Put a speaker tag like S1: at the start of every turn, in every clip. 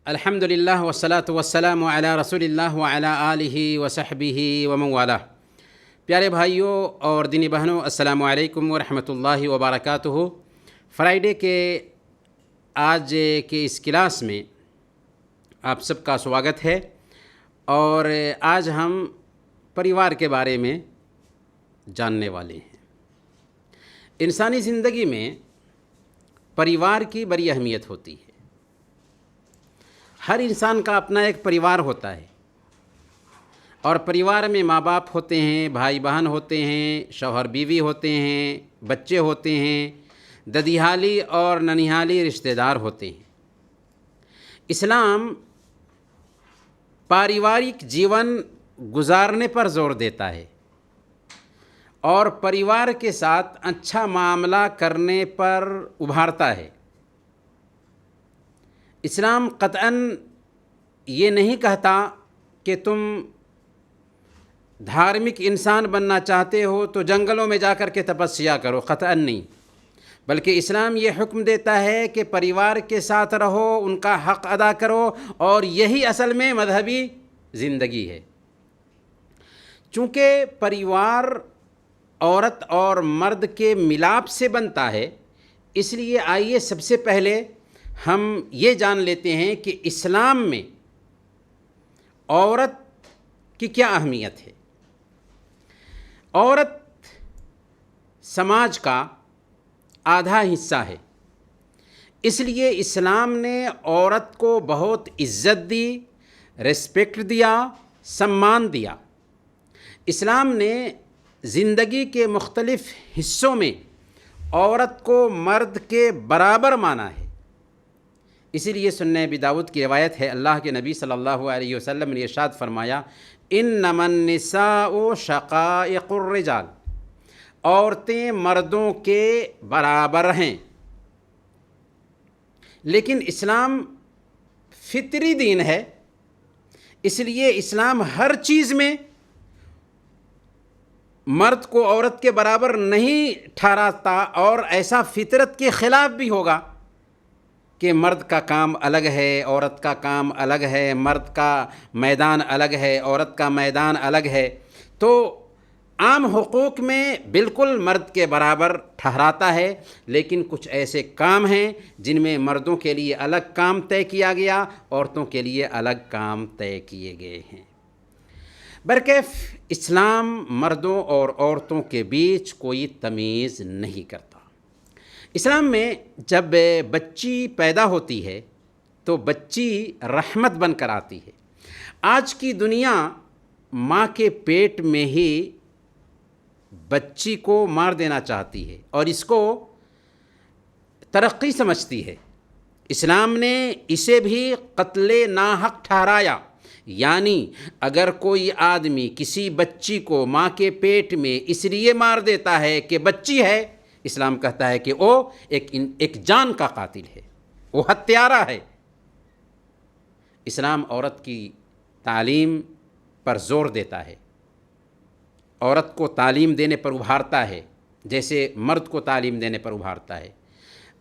S1: الحمدللہ والصلاۃ والسلام علی رسول اللہ وعلی آلہ وصحبہ ومن والہ۔ پیارے بھائیوں اور دینی بہنوں، السلام علیکم ورحمۃ اللہ وبرکاتہ۔ فرائیڈے کے آج کے اس کلاس میں آپ سب کا سواگت ہے، اور آج ہم پریوار کے بارے میں جاننے والے ہیں۔ انسانی زندگی میں پریوار کی بڑی اہمیت ہوتی ہے۔ ہر انسان کا اپنا ایک پریوار ہوتا ہے، اور پریوار میں ماں باپ ہوتے ہیں، بھائی بہن ہوتے ہیں، شوہر بیوی ہوتے ہیں، بچے ہوتے ہیں، ددیحالی اور ننیحالی رشتہ دار ہوتے ہیں۔ اسلام پاریوارک جیون گزارنے پر زور دیتا ہے اور پریوار کے ساتھ اچھا معاملہ کرنے پر ابھارتا ہے۔ اسلام قطعاً یہ نہیں کہتا کہ تم دھارمک انسان بننا چاہتے ہو تو جنگلوں میں جا کر کے تپسیا کرو، قطعاً نہیں، بلکہ اسلام یہ حکم دیتا ہے کہ پریوار کے ساتھ رہو، ان کا حق ادا کرو، اور یہی اصل میں مذہبی زندگی ہے۔ چونکہ پریوار عورت اور مرد کے ملاپ سے بنتا ہے، اس لیے آئیے سب سے پہلے ہم یہ جان لیتے ہیں کہ اسلام میں عورت کی کیا اہمیت ہے۔ عورت سماج کا آدھا حصہ ہے، اس لیے اسلام نے عورت کو بہت عزت دی، ریسپیکٹ دیا، سمان دیا۔ اسلام نے زندگی کے مختلف حصوں میں عورت کو مرد کے برابر مانا ہے۔ اسی لیے سنن ابی داؤد کی روایت ہے، اللہ کے نبی صلی اللہ علیہ وسلم نے ارشاد فرمایا، انما النساء شقائق الرجال، عورتیں مردوں کے برابر ہیں۔ لیکن اسلام فطری دین ہے، اس لیے اسلام ہر چیز میں مرد کو عورت کے برابر نہیں ٹھہراتا، اور ایسا فطرت کے خلاف بھی ہوگا کہ مرد کا کام الگ ہے، عورت کا کام الگ ہے، مرد کا میدان الگ ہے، عورت کا میدان الگ ہے۔ تو عام حقوق میں بالکل مرد کے برابر ٹھہراتا ہے، لیکن کچھ ایسے کام ہیں جن میں مردوں کے لیے الگ کام طے کیا گیا، عورتوں کے لیے الگ کام طے کیے گئے ہیں۔ برکیف اسلام مردوں اور عورتوں کے بیچ کوئی تمیز نہیں کرتا۔ اسلام میں جب بچی پیدا ہوتی ہے تو بچی رحمت بن کر آتی ہے۔ آج کی دنیا ماں کے پیٹ میں ہی بچی کو مار دینا چاہتی ہے اور اس کو ترقی سمجھتی ہے۔ اسلام نے اسے بھی قتل ناحق ٹھہرایا، یعنی اگر کوئی آدمی کسی بچی کو ماں کے پیٹ میں اس لیے مار دیتا ہے کہ بچی ہے، اسلام کہتا ہے کہ وہ ایک جان کا قاتل ہے، وہ ہتھیارہ ہے۔ اسلام عورت کی تعلیم پر زور دیتا ہے، عورت کو تعلیم دینے پر ابھارتا ہے جیسے مرد کو تعلیم دینے پر ابھارتا ہے۔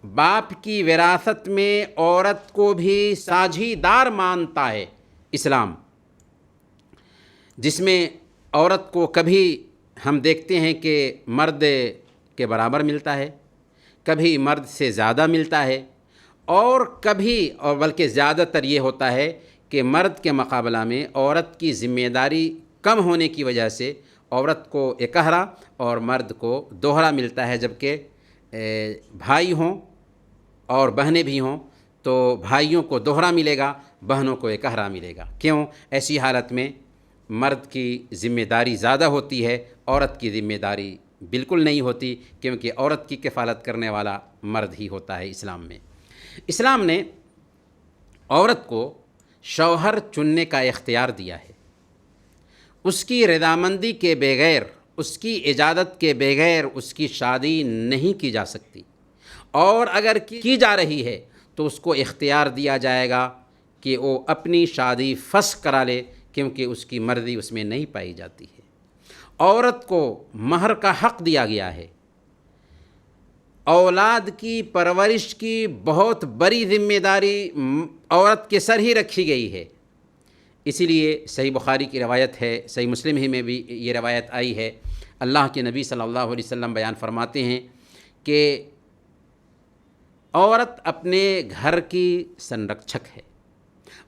S1: باپ کی وراثت میں عورت کو بھی ساجھیدار مانتا ہے اسلام، جس میں عورت کو کبھی ہم دیکھتے ہیں کہ مرد کے برابر ملتا ہے، کبھی مرد سے زیادہ ملتا ہے، اور کبھی اور بلکہ زیادہ تر یہ ہوتا ہے کہ مرد کے مقابلہ میں عورت کی ذمہ داری کم ہونے کی وجہ سے عورت کو اکہرا اور مرد کو دوہرا ملتا ہے، جبکہ بھائی ہوں اور بہنیں بھی ہوں تو بھائیوں کو دوہرا ملے گا، بہنوں کو اکہرا ملے گا۔ کیوں؟ ایسی حالت میں مرد کی ذمہ داری زیادہ ہوتی ہے، عورت کی ذمہ داری بالکل نہیں ہوتی، کیونکہ عورت کی کفالت کرنے والا مرد ہی ہوتا ہے اسلام میں۔ اسلام نے عورت کو شوہر چننے کا اختیار دیا ہے۔ اس کی رضامندی کے بغیر، اس کی اجازت کے بغیر اس کی شادی نہیں کی جا سکتی، اور اگر کی جا رہی ہے تو اس کو اختیار دیا جائے گا کہ وہ اپنی شادی فسخ کرا لے، کیونکہ اس کی مرضی اس میں نہیں پائی جاتی ہے۔ عورت کو مہر کا حق دیا گیا ہے۔ اولاد کی پرورش کی بہت بڑی ذمہ داری عورت کے سر ہی رکھی گئی ہے۔ اسی لیے صحیح بخاری کی روایت ہے، صحیح مسلم ہی میں بھی یہ روایت آئی ہے، اللہ کے نبی صلی اللہ علیہ وسلم بیان فرماتے ہیں کہ عورت اپنے گھر کی سنرکشک ہے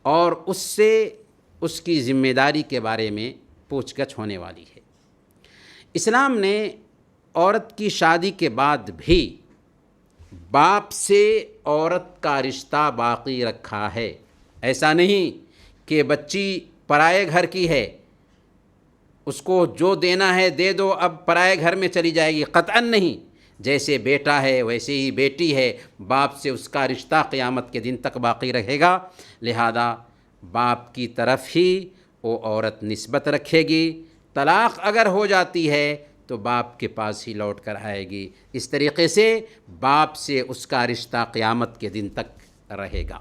S1: اور اس سے اس کی ذمہ داری کے بارے میں پوچھ گچھ ہونے والی ہے۔ اسلام نے عورت کی شادی کے بعد بھی باپ سے عورت کا رشتہ باقی رکھا ہے۔ ایسا نہیں کہ بچی پرائے گھر کی ہے، اس کو جو دینا ہے دے دو، اب پرائے گھر میں چلی جائے گی، قطعاً نہیں۔ جیسے بیٹا ہے ویسے ہی بیٹی ہے، باپ سے اس کا رشتہ قیامت کے دن تک باقی رہے گا، لہذا باپ کی طرف ہی وہ عورت نسبت رکھے گی۔ طلاق اگر ہو جاتی ہے تو باپ کے پاس ہی لوٹ کر آئے گی۔ اس طریقے سے باپ سے اس کا رشتہ قیامت کے دن تک رہے گا،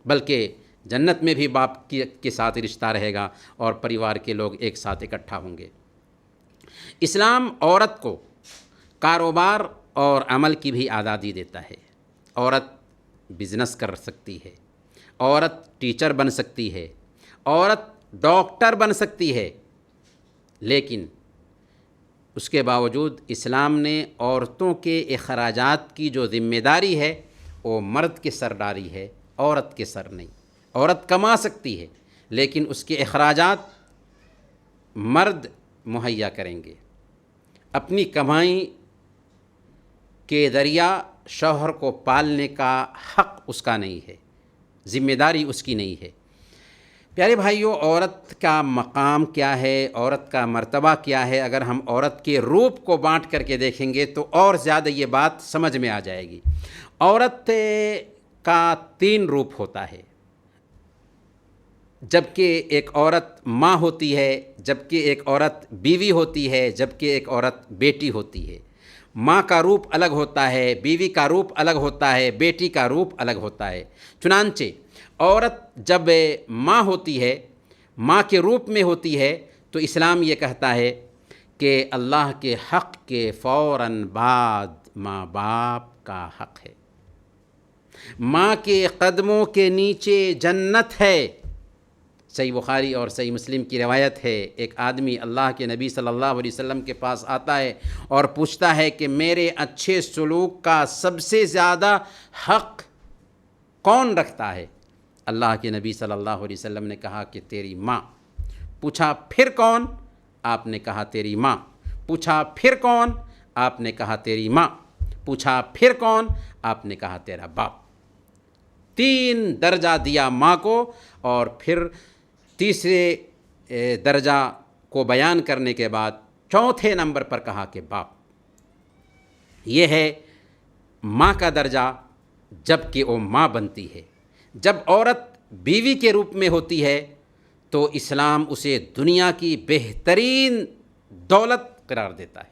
S1: بلکہ جنت میں بھی باپ کے ساتھ رشتہ رہے گا اور پریوار کے لوگ ایک ساتھ اکٹھا ہوں گے۔ اسلام عورت کو کاروبار اور عمل کی بھی آزادی دیتا ہے۔ عورت بزنس کر سکتی ہے، عورت ٹیچر بن سکتی ہے، عورت ڈاکٹر بن سکتی ہے، لیکن اس کے باوجود اسلام نے عورتوں کے اخراجات کی جو ذمہ داری ہے وہ مرد کے سر ڈالی ہے، عورت کے سر نہیں۔ عورت کما سکتی ہے لیکن اس کے اخراجات مرد مہیا کریں گے۔ اپنی کمائی کے ذریعہ شوہر کو پالنے کا حق اس کا نہیں ہے، ذمہ داری اس کی نہیں ہے۔ پیارے بھائیوں، عورت کا مقام کیا ہے، عورت کا مرتبہ کیا ہے، اگر ہم عورت کے روپ کو بانٹ کر کے دیکھیں گے تو اور زیادہ یہ بات سمجھ میں آ جائے گی۔ عورت کا 3 روپ ہوتا ہے، جبکہ ایک عورت ماں ہوتی ہے، جبکہ ایک عورت بیوی ہوتی ہے، جبکہ ایک عورت بیٹی ہوتی ہے۔ ماں کا روپ الگ ہوتا ہے، بیوی کا روپ الگ ہوتا ہے، بیٹی کا روپ الگ ہوتا ہے۔ چنانچہ عورت جب ماں ہوتی ہے، ماں کے روپ میں ہوتی ہے، تو اسلام یہ کہتا ہے کہ اللہ کے حق کے فوراً بعد ماں باپ کا حق ہے۔ ماں کے قدموں کے نیچے جنت ہے۔ صحیح بخاری اور صحیح مسلم کی روایت ہے، ایک آدمی اللہ کے نبی صلی اللہ علیہ وسلم کے پاس آتا ہے اور پوچھتا ہے کہ میرے اچھے سلوک کا سب سے زیادہ حق کون رکھتا ہے؟ اللہ کے نبی صلی اللہ علیہ وسلم نے کہا کہ تیری ماں۔ پوچھا پھر کون؟ آپ نے کہا تیری ماں۔ پوچھا پھر کون؟ آپ نے کہا تیری ماں۔ پوچھا پھر کون؟ آپ نے کہا تیرا باپ۔ 3 درجہ دیا ماں کو، اور پھر تیسرے درجہ کو بیان کرنے کے بعد چوتھے نمبر پر کہا کہ باپ۔ یہ ہے ماں کا درجہ جب کہ وہ ماں بنتی ہے۔ جب عورت بیوی کے روپ میں ہوتی ہے تو اسلام اسے دنیا کی بہترین دولت قرار دیتا ہے۔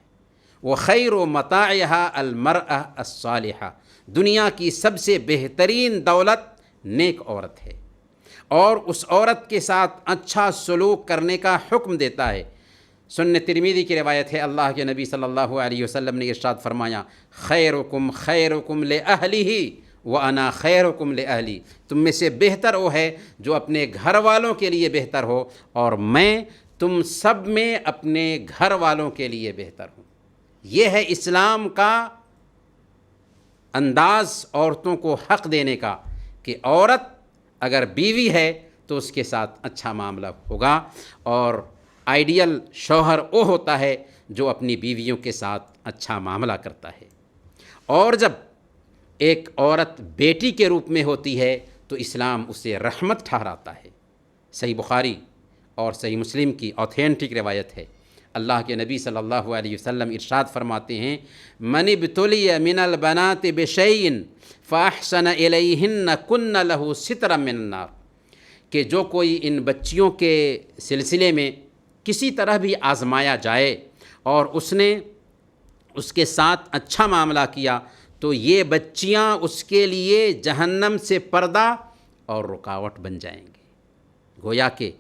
S1: وہ خیر و متاعہا المرأہ الصالحہ، دنیا کی سب سے بہترین دولت نیک عورت ہے، اور اس عورت کے ساتھ اچھا سلوک کرنے کا حکم دیتا ہے۔ سنن ترمذی کی روایت ہے، اللہ کے نبی صلی اللہ علیہ وسلم نے ارشاد فرمایا، خیرکم خیرکم لأہلہ وَأَنَا خَيْرُكُمْ لِأَهْلِي، تم میں سے بہتر وہ ہے جو اپنے گھر والوں کے لیے بہتر ہو، اور میں تم سب میں اپنے گھر والوں کے لیے بہتر ہوں۔ یہ ہے اسلام کا انداز عورتوں کو حق دینے کا، کہ عورت اگر بیوی ہے تو اس کے ساتھ اچھا معاملہ ہوگا، اور آئیڈیل شوہر وہ ہوتا ہے جو اپنی بیویوں کے ساتھ اچھا معاملہ کرتا ہے۔ اور جب ایک عورت بیٹی کے روپ میں ہوتی ہے تو اسلام اسے رحمت ٹھہراتا ہے۔ صحیح بخاری اور صحیح مسلم کی اوتھینٹک روایت ہے، اللہ کے نبی صلی اللہ علیہ وسلم ارشاد فرماتے ہیں، من ابتلی من البنات بشیء فاحسن الیہن کن لہ سترا من النار، کہ جو کوئی ان بچیوں کے سلسلے میں کسی طرح بھی آزمایا جائے اور اس نے اس کے ساتھ اچھا معاملہ کیا تو یہ بچیاں اس کے لیے جہنم سے پردہ اور رکاوٹ بن جائیں گے۔ گویا کہ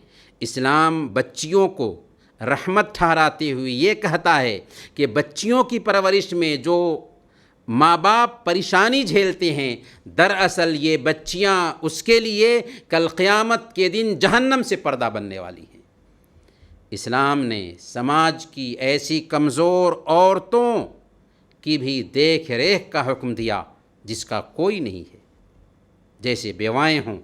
S1: اسلام بچیوں کو رحمت ٹھہراتے ہوئے یہ کہتا ہے کہ بچیوں کی پرورش میں جو ماں باپ پریشانی جھیلتے ہیں، دراصل یہ بچیاں اس کے لیے کل قیامت کے دن جہنم سے پردہ بننے والی ہیں۔ اسلام نے سماج کی ایسی کمزور عورتوں کی بھی دیکھ ریکھ کا حکم دیا جس کا کوئی نہیں ہے، جیسے بیوائیں ہوں۔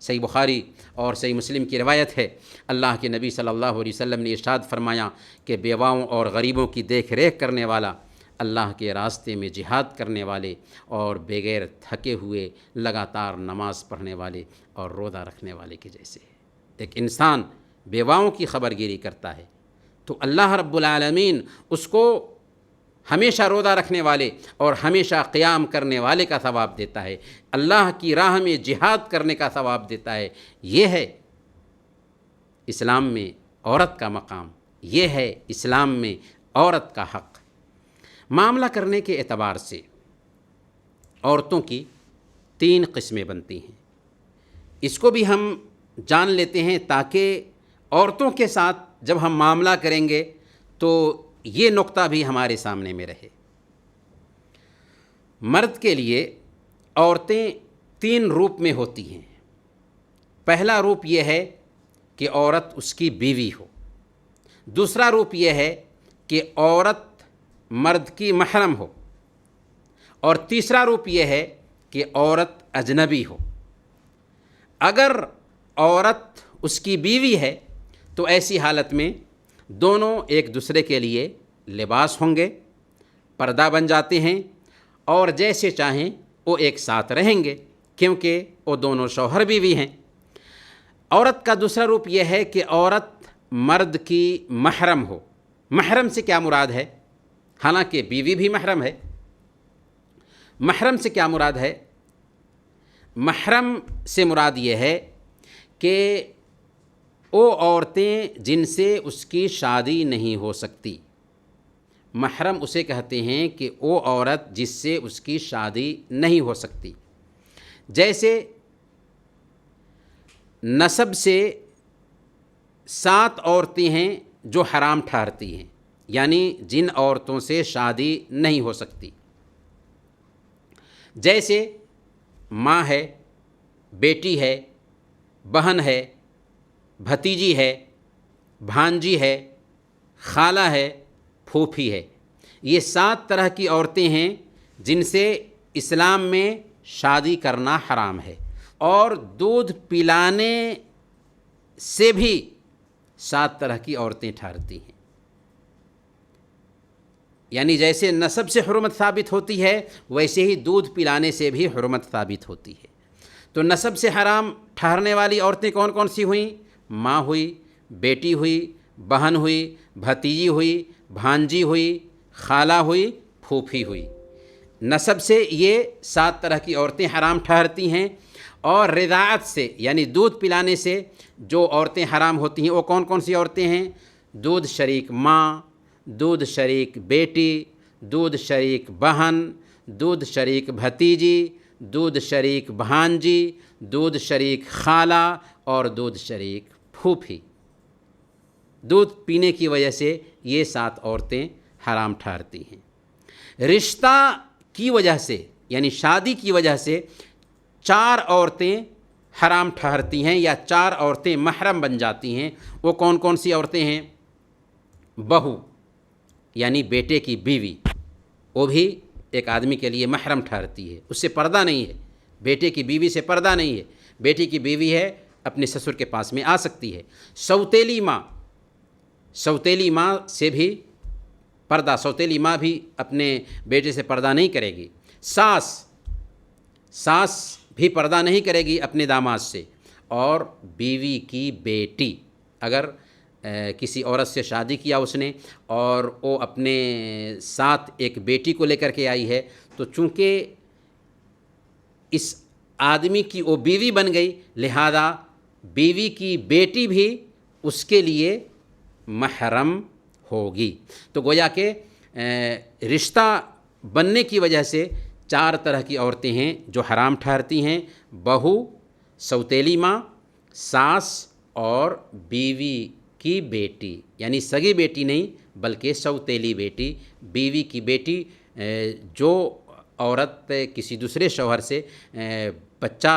S1: صحیح بخاری اور صحیح مسلم کی روایت ہے، اللہ کے نبی صلی اللہ علیہ وسلم نے ارشاد فرمایا کہ بیواؤں اور غریبوں کی دیکھ ریکھ کرنے والا اللہ کے راستے میں جہاد کرنے والے اور بغیر تھکے ہوئے لگاتار نماز پڑھنے والے اور روزہ رکھنے والے کے جیسے ہے۔ ایک انسان بیواؤں کی خبر گیری کرتا ہے تو اللہ رب العالمین اس کو ہمیشہ روزہ رکھنے والے اور ہمیشہ قیام کرنے والے کا ثواب دیتا ہے، اللہ کی راہ میں جہاد کرنے کا ثواب دیتا ہے۔ یہ ہے اسلام میں عورت کا مقام، یہ ہے اسلام میں عورت کا حق۔ معاملہ کرنے کے اعتبار سے عورتوں کی 3 قسمیں بنتی ہیں، اس کو بھی ہم جان لیتے ہیں تاکہ عورتوں کے ساتھ جب ہم معاملہ کریں گے تو یہ نقطہ بھی ہمارے سامنے میں رہے۔ مرد کے لیے عورتیں 3 روپ میں ہوتی ہیں۔ پہلا روپ یہ ہے کہ عورت اس کی بیوی ہو، دوسرا روپ یہ ہے کہ عورت مرد کی محرم ہو، اور تیسرا روپ یہ ہے کہ عورت اجنبی ہو۔ اگر عورت اس کی بیوی ہے تو ایسی حالت میں دونوں ایک دوسرے کے لیے لباس ہوں گے، پردہ بن جاتے ہیں، اور جیسے چاہیں وہ ایک ساتھ رہیں گے کیونکہ وہ دونوں شوہر بیوی ہیں۔ عورت کا دوسرا روپ یہ ہے کہ عورت مرد کی محرم ہو۔ محرم سے کیا مراد ہے؟ حالانکہ بیوی بھی محرم ہے۔ محرم سے کیا مراد ہے؟ محرم سے مراد یہ ہے کہ وہ عورتیں جن سے اس کی شادی نہیں ہو سکتی۔ محرم اسے کہتے ہیں کہ وہ عورت جس سے اس کی شادی نہیں ہو سکتی، جیسے نسب سے 7 عورتیں ہیں جو حرام ٹھہرتی ہیں، یعنی جن عورتوں سے شادی نہیں ہو سکتی، جیسے ماں ہے، بیٹی ہے، بہن ہے، بھتیجی ہے، بھانجی ہے، خالہ ہے، پھوپھی ہے۔ یہ 7 طرح کی عورتیں ہیں جن سے اسلام میں شادی کرنا حرام ہے، اور دودھ پلانے سے بھی 7 طرح کی عورتیں ٹھہرتی ہیں۔ یعنی جیسے نسب سے حرمت ثابت ہوتی ہے ویسے ہی دودھ پلانے سے بھی حرمت ثابت ہوتی ہے۔ تو نسب سے حرام ٹھہرنے والی عورتیں کون کون سی ہوئیں؟ ماں ہوئی، بیٹی ہوئی، بہن ہوئی، بھتیجی ہوئی، بھانجی ہوئی، خالہ ہوئی، پھوپھی ہوئی۔ نسب سے یہ 7 طرح کی عورتیں حرام ٹھہرتی ہیں، اور رضاعت سے یعنی دودھ پلانے سے جو عورتیں حرام ہوتی ہیں وہ کون کون سی عورتیں ہیں؟ دودھ شریک ماں، دودھ شریک بیٹی، دودھ شریک بہن، دودھ شریک بھتیجی، دودھ شریک بھانجی، دودھ شریک خالہ، اور دودھ شریک پھوپھی۔ دودھ پینے کی وجہ سے یہ 7 عورتیں حرام ٹھہرتی ہیں۔ رشتہ کی وجہ سے یعنی شادی کی وجہ سے 4 عورتیں حرام ٹھہرتی ہیں یا 4 عورتیں محرم بن جاتی ہیں۔ وہ کون کون سی عورتیں ہیں؟ بہو یعنی بیٹے کی بیوی، وہ بھی ایک آدمی کے لیے محرم ٹھہرتی ہے، اس سے پردہ نہیں ہے۔ بیٹے کی بیوی سے پردہ نہیں ہے، بیٹے کی بیوی ہے اپنے سسر کے پاس میں آ سکتی ہے۔ سوتیلی ماں، سوتیلی ماں سے بھی پردہ، سوتیلی ماں بھی اپنے بیٹے سے پردہ نہیں کرے گی۔ ساس بھی پردہ نہیں کرے گی اپنے داماد سے۔ اور بیوی کی بیٹی، اگر کسی عورت سے شادی کیا اس نے اور وہ اپنے ساتھ ایک بیٹی کو لے کر کے آئی ہے، تو چونکہ اس آدمی کی وہ بیوی بن گئی، لہذا بیوی کی بیٹی بھی اس کے لیے محرم ہوگی۔ تو گویا کہ رشتہ بننے کی وجہ سے 4 طرح کی عورتیں ہیں جو حرام ٹھہرتی ہیں: بہو، سوتیلی ماں، ساس، اور بیوی کی بیٹی، یعنی سگی بیٹی نہیں بلکہ سوتیلی بیٹی، بیوی کی بیٹی جو عورت کسی دوسرے شوہر سے بچہ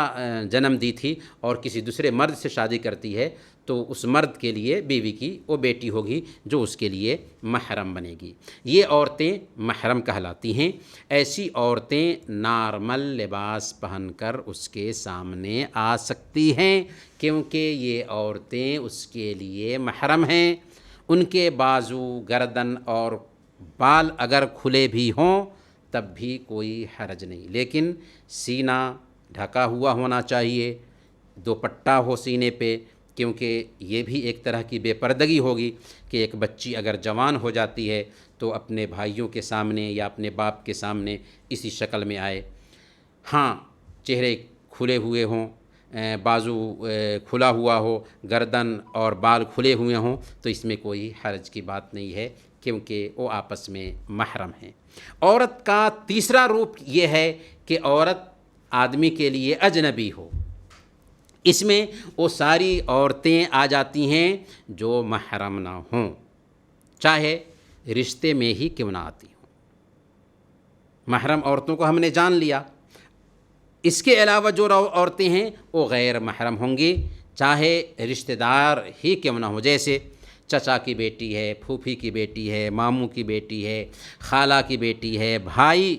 S1: جنم دی تھی اور کسی دوسرے مرد سے شادی کرتی ہے تو اس مرد کے لیے بیوی کی وہ بیٹی ہوگی جو اس کے لیے محرم بنے گی. یہ عورتیں محرم کہلاتی ہیں. ایسی عورتیں نارمل لباس پہن کر اس کے سامنے آ سکتی ہیں کیونکہ یہ عورتیں اس کے لیے محرم ہیں. ان کے بازو، گردن اور بال اگر کھلے بھی ہوں تب بھی کوئی حرج نہیں، لیکن سینہ ڈھکا ہوا ہونا چاہیے، دوپٹہ ہو سینے پہ، کیونکہ یہ بھی ایک طرح کی بے پردگی ہوگی کہ ایک بچی اگر جوان ہو جاتی ہے تو اپنے بھائیوں کے سامنے یا اپنے باپ کے سامنے اسی شکل میں آئے. ہاں، چہرے کھلے ہوئے ہوں، بازو کھلا ہوا ہو، گردن اور بال کھلے ہوئے ہوں تو اس میں کوئی حرج کی بات نہیں ہے کیونکہ وہ آپس میں محرم ہیں. عورت کا تیسرا روپ یہ ہے کہ عورت آدمی کے لیے اجنبی ہو. اس میں وہ ساری عورتیں آ جاتی ہیں جو محرم نہ ہوں، چاہے رشتے میں ہی کیوں نہ آتی ہوں. محرم عورتوں کو ہم نے جان لیا. اس کے علاوہ جو عورتیں ہیں وہ غیر محرم ہوں گی، چاہے رشتہ دار ہی کیوں نہ ہو، جیسے چچا کی بیٹی ہے، پھوپھی کی بیٹی ہے، ماموں کی بیٹی ہے، خالہ کی بیٹی ہے، بھائی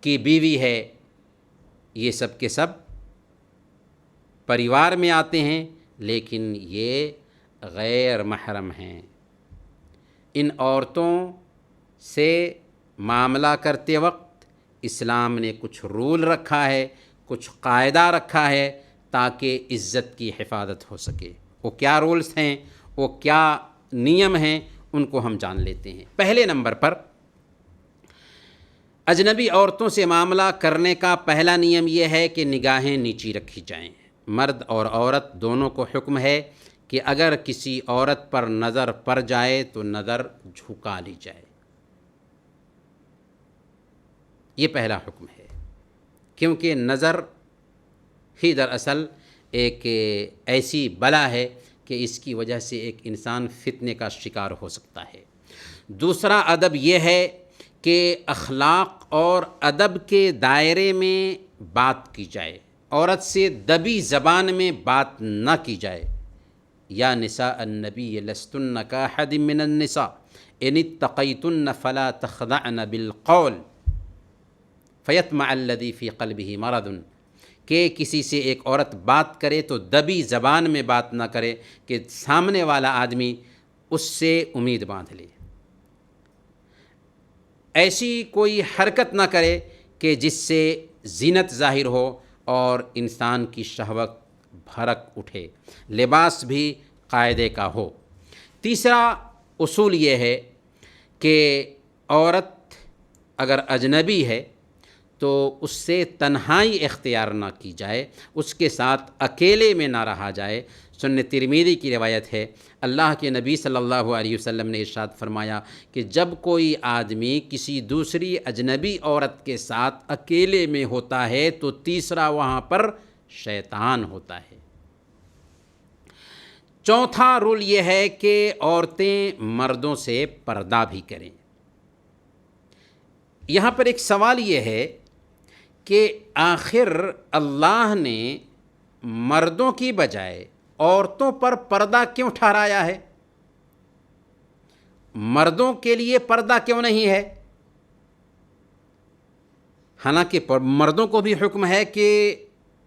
S1: کی بیوی ہے. یہ سب کے سب پریوار میں آتے ہیں لیکن یہ غیر محرم ہیں. ان عورتوں سے معاملہ کرتے وقت اسلام نے کچھ رول رکھا ہے، کچھ قاعدہ رکھا ہے تاکہ عزت کی حفاظت ہو سکے. وہ کیا رولز ہیں، وہ کیا نیم ہیں، ان کو ہم جان لیتے ہیں. پہلے نمبر پر اجنبی عورتوں سے معاملہ کرنے کا پہلا نیم یہ ہے کہ نگاہیں نیچی رکھی جائیں. مرد اور عورت دونوں کو حکم ہے کہ اگر کسی عورت پر نظر پڑ جائے تو نظر جھکا لی جائے. یہ پہلا حکم ہے کیونکہ نظر ہی دراصل ایک ایسی بلا ہے کہ اس کی وجہ سے ایک انسان فتنے کا شکار ہو سکتا ہے. دوسرا ادب یہ ہے کہ اخلاق اور ادب کے دائرے میں بات کی جائے. عورت سے دبی زبان میں بات نہ کی جائے. یا نساء النبی لستن کاحد من النساء ان اتقیتن فلا تخضعن بالقول فیطمع الذی فی قلبہ مرض. کہ کسی سے ایک عورت بات کرے تو دبی زبان میں بات نہ کرے کہ سامنے والا آدمی اس سے امید باندھ لے. ایسی کوئی حرکت نہ کرے کہ جس سے زینت ظاہر ہو اور انسان کی شہوت بھڑک اٹھے. لباس بھی قاعدے کا ہو. تیسرا اصول یہ ہے کہ عورت اگر اجنبی ہے تو اس سے تنہائی اختیار نہ کی جائے، اس کے ساتھ اکیلے میں نہ رہا جائے. سنن ترمذی کی روایت ہے، اللہ کے نبی صلی اللہ علیہ وسلم نے ارشاد فرمایا کہ جب کوئی آدمی کسی دوسری اجنبی عورت کے ساتھ اکیلے میں ہوتا ہے تو تیسرا وہاں پر شیطان ہوتا ہے. چوتھا رول یہ ہے کہ عورتیں مردوں سے پردہ بھی کریں. یہاں پر ایک سوال یہ ہے کہ آخر اللہ نے مردوں کی بجائے عورتوں پر پردہ کیوں ٹھہرایا ہے؟ مردوں کے لیے پردہ کیوں نہیں ہے؟ حالانکہ مردوں کو بھی حکم ہے کہ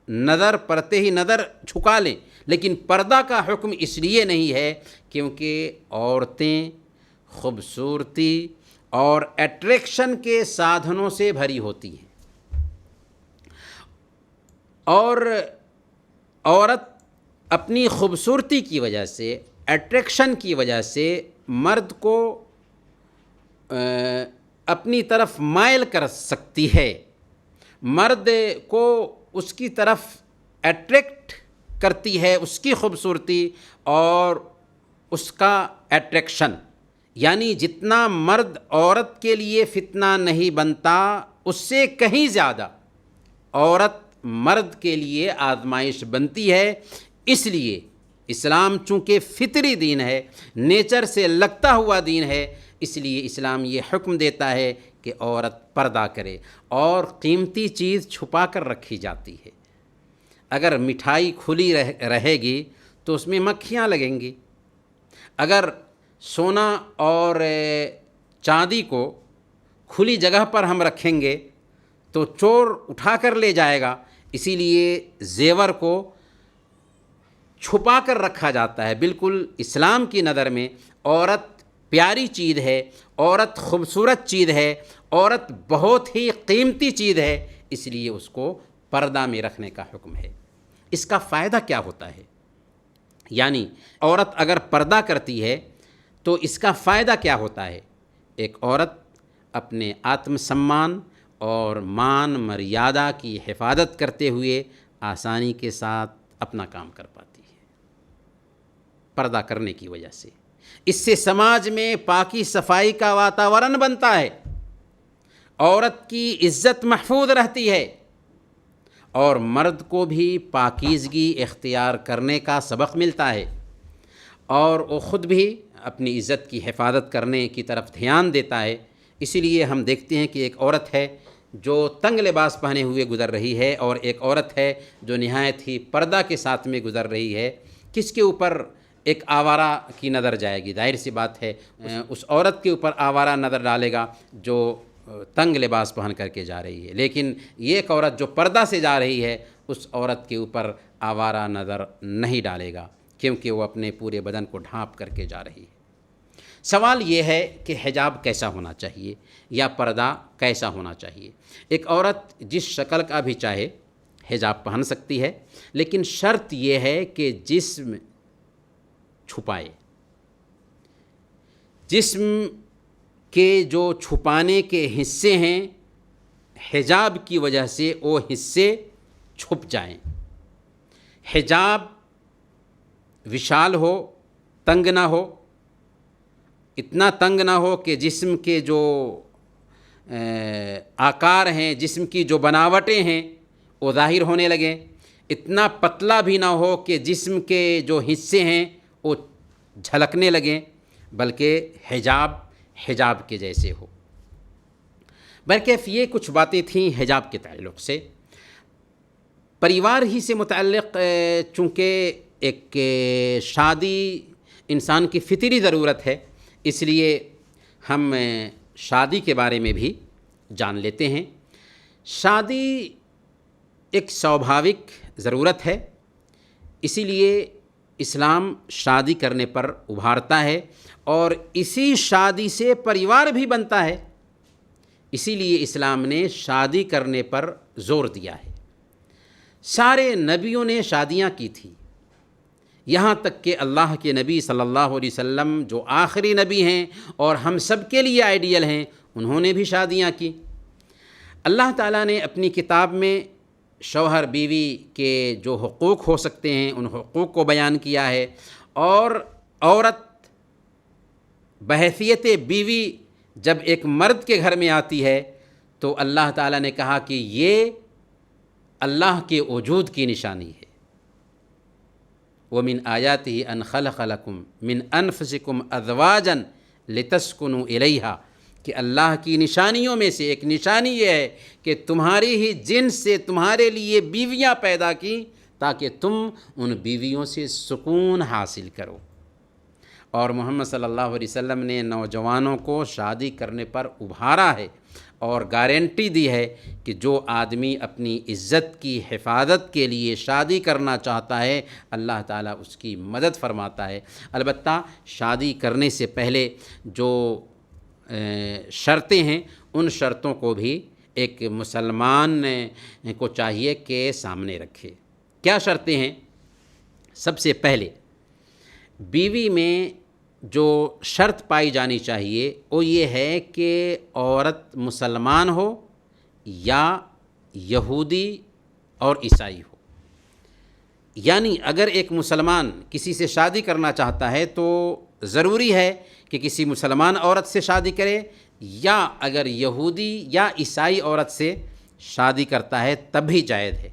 S1: نظر پڑتے ہی نظر جھکا لیں، لیکن پردہ کا حکم اس لیے نہیں ہے کیونکہ عورتیں خوبصورتی اور اٹریکشن کے سادھنوں سے بھری ہوتی ہیں، اور عورت اپنی خوبصورتی کی وجہ سے، اٹریکشن کی وجہ سے مرد کو اپنی طرف مائل کر سکتی ہے. مرد کو اس کی طرف اٹریکٹ کرتی ہے اس کی خوبصورتی اور اس کا اٹریکشن. یعنی جتنا مرد عورت کے لیے فتنہ نہیں بنتا اس سے کہیں زیادہ عورت مرد کے لیے آزمائش بنتی ہے. اس لیے اسلام چونکہ فطری دین ہے، نیچر سے لگتا ہوا دین ہے، اس لیے اسلام یہ حکم دیتا ہے کہ عورت پردہ کرے، اور قیمتی چیز چھپا کر رکھی جاتی ہے۔ اگر مٹھائی کھلی رہے گی تو اس میں مکھیاں لگیں گی، اگر سونا اور چاندی کو کھلی جگہ پر ہم رکھیں گے تو چور اٹھا کر لے جائے گا۔ اسی لیے زیور کو چھپا کر رکھا جاتا ہے۔ بالکل اسلام کی نظر میں عورت پیاری چیز ہے، عورت خوبصورت چیز ہے، عورت بہت ہی قیمتی چیز ہے، اس لیے اس کو پردہ میں رکھنے کا حکم ہے۔ اس کا فائدہ کیا ہوتا ہے؟ یعنی عورت اگر پردہ کرتی ہے تو اس کا فائدہ کیا ہوتا ہے؟ ایک عورت اپنے آتم سمان اور مان مریادہ کی حفاظت کرتے ہوئے آسانی کے ساتھ اپنا کام کر پاتی ہے، پردہ کرنے کی وجہ سے۔ اس سے سماج میں پاکی صفائی کا واتاورن بنتا ہے، عورت کی عزت محفوظ رہتی ہے، اور مرد کو بھی پاکیزگی اختیار کرنے کا سبق ملتا ہے، اور وہ خود بھی اپنی عزت کی حفاظت کرنے کی طرف دھیان دیتا ہے۔ اسی لیے ہم دیکھتے ہیں کہ ایک عورت ہے جو تنگ لباس پہنے ہوئے گزر رہی ہے، اور ایک عورت ہے جو نہایت ہی پردہ کے ساتھ میں گزر رہی ہے۔ کس کے اوپر ایک آوارہ کی نظر جائے گی؟ ظاہر سی بات ہے اس عورت کے اوپر آوارہ نظر ڈالے گا جو تنگ لباس پہن کر کے جا رہی ہے، لیکن یہ ایک عورت جو پردہ سے جا رہی ہے اس عورت کے اوپر آوارہ نظر نہیں ڈالے گا، کیونکہ وہ اپنے پورے بدن کو ڈھانپ کر کے جا رہی ہے۔ سوال یہ ہے کہ حجاب کیسا ہونا چاہیے یا پردہ کیسا ہونا چاہیے؟ ایک عورت جس شکل کا بھی چاہے حجاب پہن سکتی ہے، لیکن شرط یہ ہے کہ جسم چھپائے۔ جسم کے جو چھپانے کے حصے ہیں حجاب کی وجہ سے وہ حصے چھپ جائیں۔ حجاب وشال ہو، تنگ نہ ہو، اتنا تنگ نہ ہو کہ جسم کے جو آکار ہیں، جسم کی جو بناوٹیں ہیں وہ ظاہر ہونے لگیں، اتنا پتلا بھی نہ ہو کہ جسم کے جو حصے ہیں وہ جھلکنے لگیں، بلکہ حجاب کے جیسے ہو۔ برکیف یہ کچھ باتیں تھیں حجاب کے تعلق سے۔ پریوار ہی سے متعلق چونکہ ایک شادی انسان کی فطری ضرورت ہے، اس لیے ہم شادی کے بارے میں بھی جان لیتے ہیں۔ شادی ایک سوبھاوک ضرورت ہے، اسی لیے اسلام شادی کرنے پر ابھارتا ہے، اور اسی شادی سے پریوار بھی بنتا ہے۔ اسی لیے اسلام نے شادی کرنے پر زور دیا ہے۔ سارے نبیوں نے شادیاں کی تھیں، یہاں تک کہ اللہ کے نبی صلی اللہ علیہ وسلم جو آخری نبی ہیں اور ہم سب کے لیے آئیڈیل ہیں، انہوں نے بھی شادیاں کی۔ اللہ تعالیٰ نے اپنی کتاب میں شوہر بیوی کے جو حقوق ہو سکتے ہیں ان حقوق کو بیان کیا ہے، اور عورت بحیثیت بیوی جب ایک مرد کے گھر میں آتی ہے تو اللہ تعالیٰ نے کہا کہ یہ اللہ کے وجود کی نشانی ہے۔ وَمِنْ آيَاتِهِ أَنْ خَلَقَ لَكُم مِّنْ أَنفُسِكُمْ أَزْوَاجًا لِتَسْكُنُوا إِلَيْهَا، کہ اللہ کی نشانیوں میں سے ایک نشانی یہ ہے کہ تمہاری ہی جنس سے تمہارے لیے بیویاں پیدا کی تاکہ تم ان بیویوں سے سکون حاصل کرو۔ اور محمد صلی اللہ علیہ وسلم نے نوجوانوں کو شادی کرنے پر ابھارا ہے اور گارنٹی دی ہے کہ جو آدمی اپنی عزت کی حفاظت کے لیے شادی کرنا چاہتا ہے اللہ تعالیٰ اس کی مدد فرماتا ہے۔ البتہ شادی کرنے سے پہلے جو شرطیں ہیں ان شرطوں کو بھی ایک مسلمان کو چاہیے کہ سامنے رکھے۔ کیا شرطیں ہیں؟ سب سے پہلے بیوی میں جو شرط پائی جانی چاہیے وہ یہ ہے کہ عورت مسلمان ہو یا یہودی اور عیسائی ہو۔ یعنی اگر ایک مسلمان کسی سے شادی کرنا چاہتا ہے تو ضروری ہے کہ کسی مسلمان عورت سے شادی کرے، یا اگر یہودی یا عیسائی عورت سے شادی کرتا ہے تب بھی جائز ہے۔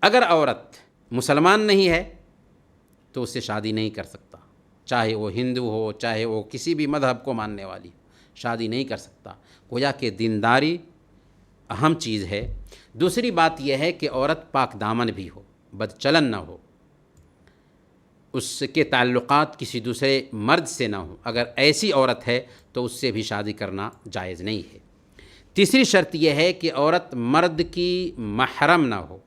S1: اگر عورت مسلمان نہیں ہے تو اس سے شادی نہیں کر سکتا، چاہے وہ ہندو ہو چاہے وہ کسی بھی مذہب کو ماننے والی ہو، شادی نہیں کر سکتا۔ گویا کہ دینداری اہم چیز ہے۔ دوسری بات یہ ہے کہ عورت پاک دامن بھی ہو، بد چلن نہ ہو، اس کے تعلقات کسی دوسرے مرد سے نہ ہوں۔ اگر ایسی عورت ہے تو اس سے بھی شادی کرنا جائز نہیں ہے۔ تیسری شرط یہ ہے کہ عورت مرد کی محرم نہ ہو،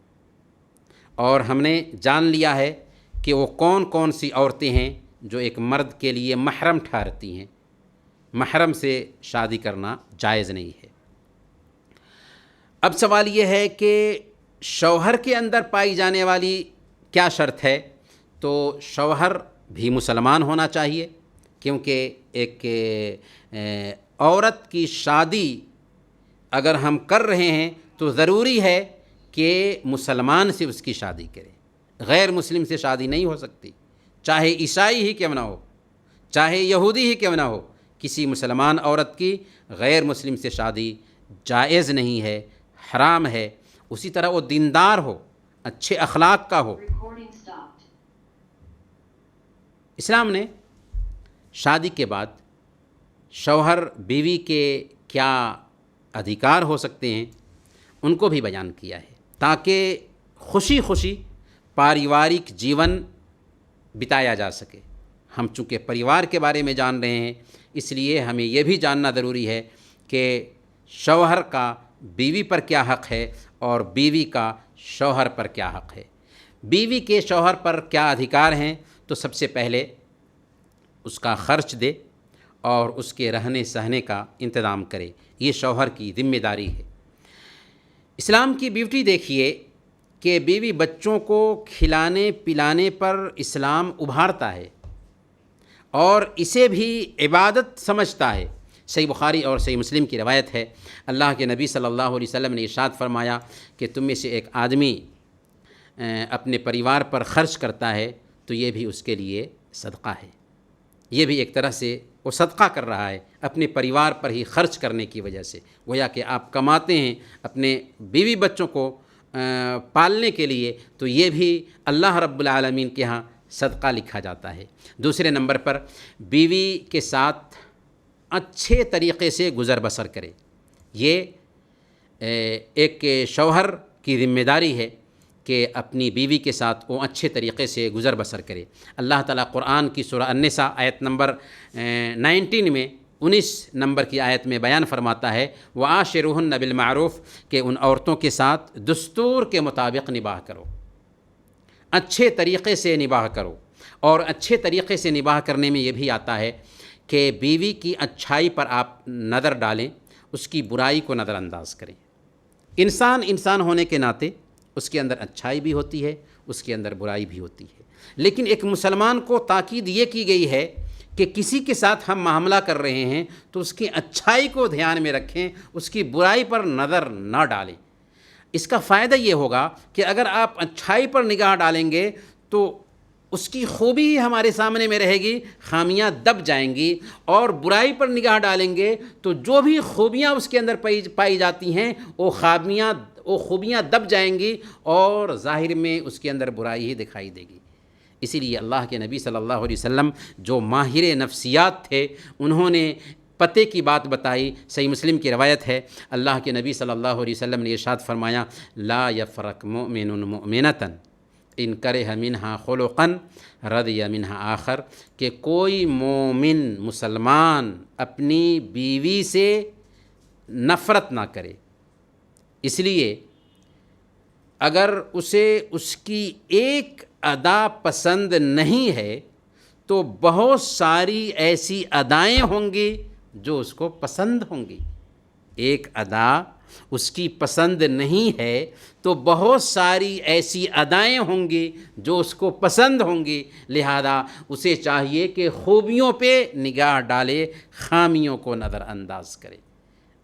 S1: اور ہم نے جان لیا ہے کہ وہ کون کون سی عورتیں ہیں جو ایک مرد کے لیے محرم ٹھہرتی ہیں۔ محرم سے شادی کرنا جائز نہیں ہے۔ اب سوال یہ ہے کہ شوہر کے اندر پائی جانے والی کیا شرط ہے؟ تو شوہر بھی مسلمان ہونا چاہیے، کیونکہ ایک عورت کی شادی اگر ہم کر رہے ہیں تو ضروری ہے کہ مسلمان سے اس کی شادی کرے، غیر مسلم سے شادی نہیں ہو سکتی، چاہے عیسائی ہی کیوں نہ ہو، چاہے یہودی ہی کیوں نہ ہو۔ کسی مسلمان عورت کی غیر مسلم سے شادی جائز نہیں ہے، حرام ہے۔ اسی طرح وہ دیندار ہو، اچھے اخلاق کا ہو۔ اسلام نے شادی کے بعد شوہر بیوی کے کیا ادھیکار ہو سکتے ہیں ان کو بھی بیان کیا ہے، تاکہ خوشی خوشی پاریوارک جیون بتایا جا سکے۔ ہم چونکہ پریوار کے بارے میں جان رہے ہیں، اس لیے ہمیں یہ بھی جاننا ضروری ہے کہ شوہر کا بیوی پر کیا حق ہے اور بیوی کا شوہر پر کیا حق ہے۔ بیوی کے شوہر پر کیا ادھیکار ہیں؟ تو سب سے پہلے اس کا خرچ دے اور اس کے رہنے سہنے کا انتظام کرے، یہ شوہر کی ذمہ داری ہے۔ اسلام کی بیوٹی دیکھیے کہ بیوی بچوں کو کھلانے پلانے پر اسلام ابھارتا ہے اور اسے بھی عبادت سمجھتا ہے۔ صحیح بخاری اور صحیح مسلم کی روایت ہے، اللہ کے نبی صلی اللہ علیہ وسلم نے ارشاد فرمایا کہ تم میں سے ایک آدمی اپنے پریوار پر خرچ کرتا ہے تو یہ بھی اس کے لیے صدقہ ہے۔ یہ بھی ایک طرح سے وہ صدقہ کر رہا ہے اپنے پریوار پر ہی خرچ کرنے کی وجہ سے۔ گویا کہ آپ کماتے ہیں اپنے بیوی بچوں کو پالنے کے لیے، تو یہ بھی اللہ رب العالمین کے ہاں صدقہ لکھا جاتا ہے۔ دوسرے نمبر پر بیوی کے ساتھ اچھے طریقے سے گزر بسر کرے، یہ ایک شوہر کی ذمہ داری ہے کہ اپنی بیوی کے ساتھ وہ اچھے طریقے سے گزر بسر کرے۔ اللہ تعالیٰ قرآن کی سورہ النساء آیت نمبر 19 میں 19 نمبر کی آیت میں بیان فرماتا ہے وَعَاشِرُوهُنَّ بِالْمَعْرُوفِ کہ ان عورتوں کے ساتھ دستور کے مطابق نباہ کرو، اچھے طریقے سے نباہ کرو۔ اور اچھے طریقے سے نباہ کرنے میں یہ بھی آتا ہے کہ بیوی کی اچھائی پر آپ نظر ڈالیں، اس کی برائی کو نظر انداز کریں۔ انسان ہونے کے ناطے اس کے اندر اچھائی بھی ہوتی ہے، اس کے اندر برائی بھی ہوتی ہے، لیکن ایک مسلمان کو تاکید یہ کی گئی ہے کہ کسی کے ساتھ ہم معاملہ کر رہے ہیں تو اس کی اچھائی کو دھیان میں رکھیں، اس کی برائی پر نظر نہ ڈالیں۔ اس کا فائدہ یہ ہوگا کہ اگر آپ اچھائی پر نگاہ ڈالیں گے تو اس کی خوبی ہی ہمارے سامنے میں رہے گی، خامیاں دب جائیں گی، اور برائی پر نگاہ ڈالیں گے تو جو بھی خوبیاں اس کے اندر پائی جاتی ہیں وہ خوبیاں دب جائیں گی اور ظاہر میں اس کے اندر برائی ہی دکھائی دے گی۔ اسی لیے اللہ کے نبی صلی اللہ علیہ وسلم جو ماہر نفسیات تھے، انہوں نے پتے کی بات بتائی۔ صحیح مسلم کی روایت ہے، اللہ کے نبی صلی اللہ علیہ وسلم نے ارشاد فرمایا لا یفرق مؤمن مؤمنۃ ان کرہ منہا خلقا رضی منہا آخر کہ کوئی مومن مسلمان اپنی بیوی سے نفرت نہ کرے، اس لیے اگر اسے اس کی ایک ادا پسند نہیں ہے تو بہت ساری ایسی ادائیں ہوں گی جو اس کو پسند ہوں گی۔ ایک ادا اس کی پسند نہیں ہے تو بہت ساری ایسی ادائیں ہوں گی جو اس کو پسند ہوں گی، لہذا اسے چاہیے کہ خوبیوں پہ نگاہ ڈالے، خامیوں کو نظر انداز کرے۔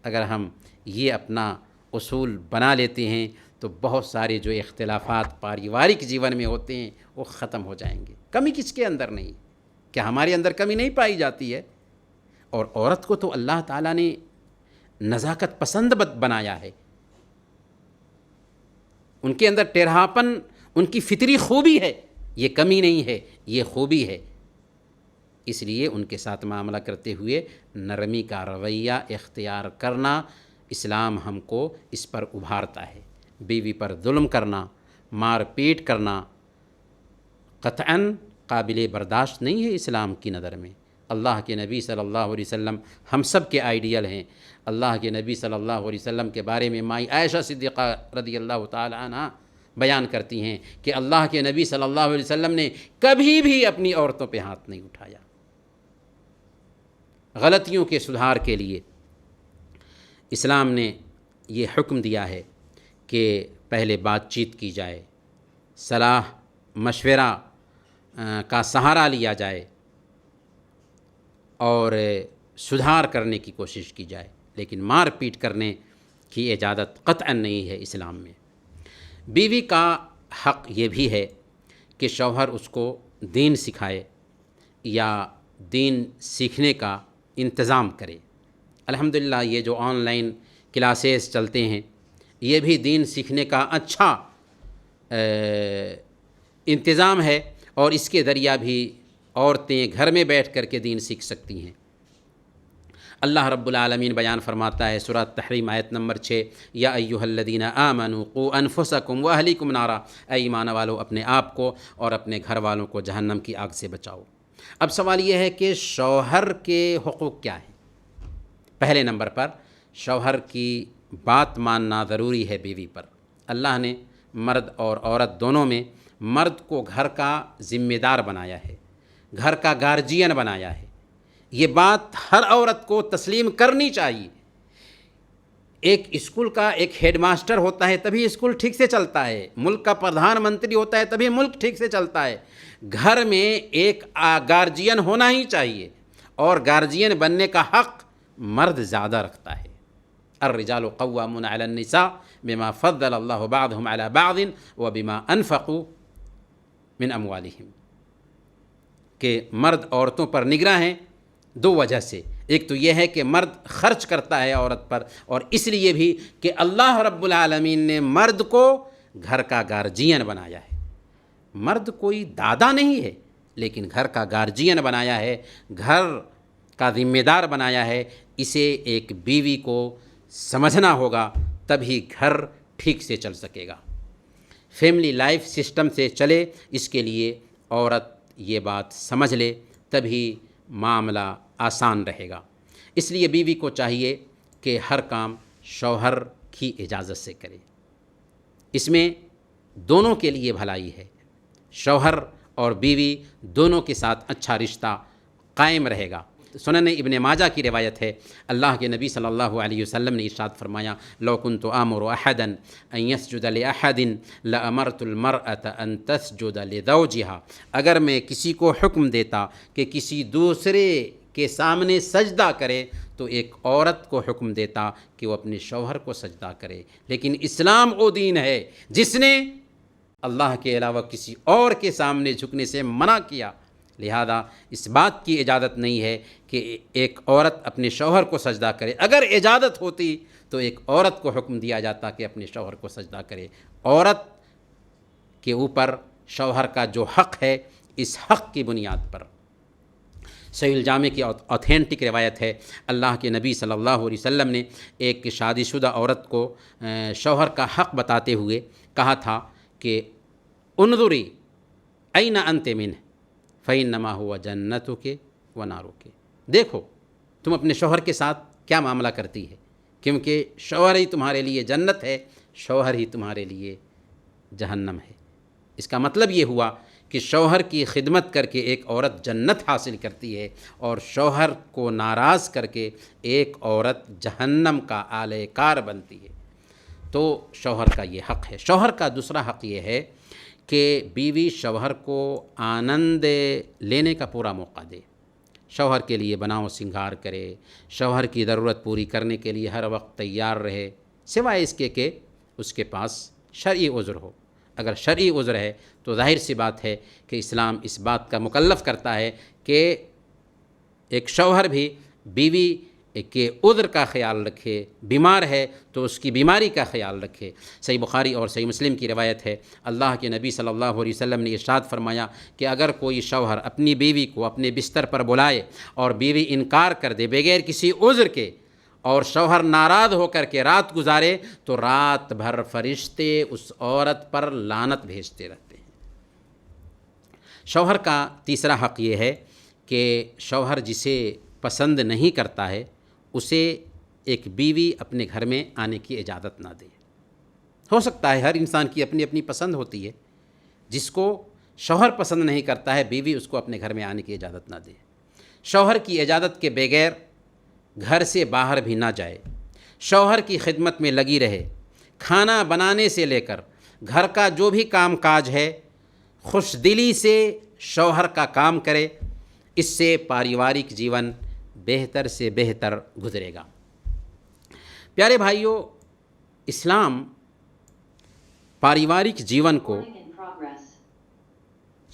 S1: اگر ہم یہ اپنا اصول بنا لیتے ہیں تو بہت سارے جو اختلافات پاریوارک جیون میں ہوتے ہیں وہ ختم ہو جائیں گے۔ کمی کس کے اندر نہیں؟ کیا ہمارے اندر کمی نہیں پائی جاتی ہے؟ اور عورت کو تو اللہ تعالیٰ نے نزاکت پسند بنایا ہے، ان کے اندر ٹیڑھاپن ان کی فطری خوبی ہے، یہ کمی نہیں ہے، یہ خوبی ہے۔ اس لیے ان کے ساتھ معاملہ کرتے ہوئے نرمی کا رویہ اختیار کرنا اسلام ہم کو اس پر ابھارتا ہے۔ بیوی پر ظلم کرنا، مار پیٹ کرنا قطعاً قابل برداشت نہیں ہے اسلام کی نظر میں۔ اللہ کے نبی صلی اللہ علیہ وسلم ہم سب کے آئیڈیل ہیں۔ اللہ کے نبی صلی اللہ علیہ وسلم کے بارے میں مائی عائشہ صدیقہ رضی اللہ تعالی عنہ بیان کرتی ہیں کہ اللہ کے نبی صلی اللہ علیہ وسلم نے کبھی بھی اپنی عورتوں پہ ہاتھ نہیں اٹھایا۔ غلطیوں کے سدھار کے لیے اسلام نے یہ حکم دیا ہے کہ پہلے بات چیت کی جائے، صلاح مشورہ کا سہارا لیا جائے اور سدھار کرنے کی کوشش کی جائے، لیکن مار پیٹ کرنے کی اجازت قطعاً نہیں ہے اسلام میں۔ بیوی کا حق یہ بھی ہے کہ شوہر اس کو دین سکھائے یا دین سیکھنے کا انتظام کرے۔ الحمدللہ یہ جو آن لائن کلاسز چلتے ہیں یہ بھی دین سیکھنے کا اچھا انتظام ہے، اور اس کے ذریعہ بھی عورتیں گھر میں بیٹھ کر کے دین سیکھ سکتی ہیں۔ اللہ رب العالمین بیان فرماتا ہے سورۃ تحریم آیت نمبر 6، یا ایھا الذین آمنوا قوا انفسکم واہلیکم نارا، اے ایمان والو اپنے آپ کو اور اپنے گھر والوں کو جہنم کی آگ سے بچاؤ۔ اب سوال یہ ہے کہ شوہر کے حقوق کیا ہیں؟ پہلے نمبر پر شوہر کی بات ماننا ضروری ہے بیوی پر۔ اللہ نے مرد اور عورت دونوں میں مرد کو گھر کا ذمہ دار بنایا ہے، گھر کا گارجین بنایا ہے۔ یہ بات ہر عورت کو تسلیم کرنی چاہیے۔ ایک اسکول کا ایک ہیڈ ماسٹر ہوتا ہے تبھی اسکول ٹھیک سے چلتا ہے، ملک کا پردھان منتری ہوتا ہے تبھی ملک ٹھیک سے چلتا ہے۔ گھر میں ایک گارجین ہونا ہی چاہیے، اور گارجین بننے کا حق مرد زیادہ رکھتا ہے۔ الرجال قوامون علی النساء بما فضل اللہ بعضهم علی بعض وبما انفقوا من اموالہم، کہ مرد عورتوں پر نگراں ہیں دو وجہ سے۔ ایک تو یہ ہے کہ مرد خرچ کرتا ہے عورت پر، اور اس لیے بھی کہ اللہ رب العالمین نے مرد کو گھر کا گارجین بنایا ہے۔ مرد کوئی دادا نہیں ہے، لیکن گھر کا گارجین بنایا ہے، گھر کا ذمہ دار بنایا ہے۔ اسے ایک بیوی کو سمجھنا ہوگا، تبھی گھر ٹھیک سے چل سکے گا، فیملی لائف سسٹم سے چلے۔ اس کے لیے عورت یہ بات سمجھ لے، تبھی معاملہ آسان رہے گا۔ اس لیے بیوی کو چاہیے کہ ہر کام شوہر کی اجازت سے کرے۔ اس میں دونوں کے لیے بھلائی ہے، شوہر اور بیوی دونوں کے ساتھ اچھا رشتہ قائم رہے گا۔ سنن ابن ماجہ کی روایت ہے، اللہ کے نبی صلی اللہ علیہ وسلم نے ارشاد فرمایا، لو كنت آمر احدا ان يسجد لاحد لامرت المرأة ان تسجد لزوجها، اگر میں کسی کو حکم دیتا کہ کسی دوسرے کے سامنے سجدہ کرے تو ایک عورت کو حکم دیتا کہ وہ اپنے شوہر کو سجدہ کرے۔ لیکن اسلام وہ دین ہے جس نے اللہ کے علاوہ کسی اور کے سامنے جھکنے سے منع کیا، لہذا اس بات کی اجازت نہیں ہے کہ ایک عورت اپنے شوہر کو سجدہ کرے۔ اگر اجازت ہوتی تو ایک عورت کو حکم دیا جاتا کہ اپنے شوہر کو سجدہ کرے۔ عورت کے اوپر شوہر کا جو حق ہے، اس حق کی بنیاد پر صحیح الجامع کی اوتھینٹک روایت ہے، اللہ کے نبی صلی اللہ علیہ وسلم نے ایک شادی شدہ عورت کو شوہر کا حق بتاتے ہوئے کہا تھا کہ انظری این انت منہ فإنما هو جنتک ونارک، دیکھو تم اپنے شوہر کے ساتھ کیا معاملہ کرتی ہے، کیونکہ شوہر ہی تمہارے لیے جنت ہے، شوہر ہی تمہارے لیے جہنم ہے۔ اس کا مطلب یہ ہوا کہ شوہر کی خدمت کر کے ایک عورت جنت حاصل کرتی ہے، اور شوہر کو ناراض کر کے ایک عورت جہنم کا اعلی کار بنتی ہے۔ تو شوہر کا یہ حق ہے۔ شوہر کا دوسرا حق یہ ہے کہ بیوی شوہر کو آنند لینے کا پورا موقع دے، شوہر کے لیے بناؤ سنگھار کرے، شوہر کی ضرورت پوری کرنے کے لیے ہر وقت تیار رہے، سوائے اس کے کہ اس کے پاس شرعی عذر ہو۔ اگر شرعی عذر ہے تو ظاہر سی بات ہے کہ اسلام اس بات کا مکلف کرتا ہے کہ ایک شوہر بھی بیوی کہ عذر کا خیال رکھے، بیمار ہے تو اس کی بیماری کا خیال رکھے۔ صحیح بخاری اور صحیح مسلم کی روایت ہے، اللہ کے نبی صلی اللہ علیہ وسلم نے ارشاد فرمایا کہ اگر کوئی شوہر اپنی بیوی کو اپنے بستر پر بلائے اور بیوی انکار کر دے بغیر کسی عذر کے، اور شوہر ناراض ہو کر کے رات گزارے، تو رات بھر فرشتے اس عورت پر لعنت بھیجتے رہتے ہیں۔ شوہر کا تیسرا حق یہ ہے کہ شوہر جسے پسند نہیں کرتا ہے اسے ایک بیوی اپنے گھر میں آنے کی اجازت نہ دے۔ ہو سکتا ہے ہر انسان کی اپنی اپنی پسند ہوتی ہے، جس کو شوہر پسند نہیں کرتا ہے بیوی اس کو اپنے گھر میں آنے کی اجازت نہ دے۔ شوہر کی اجازت کے بغیر گھر سے باہر بھی نہ جائے، شوہر کی خدمت میں لگی رہے، کھانا بنانے سے لے کر گھر کا جو بھی کام کاج ہے خوش دلی سے شوہر کا کام کرے، اس سے پاریوارک جیون بہتر سے بہتر گزرے گا۔ پیارے بھائیوں، اسلام پاریوارک جیون کو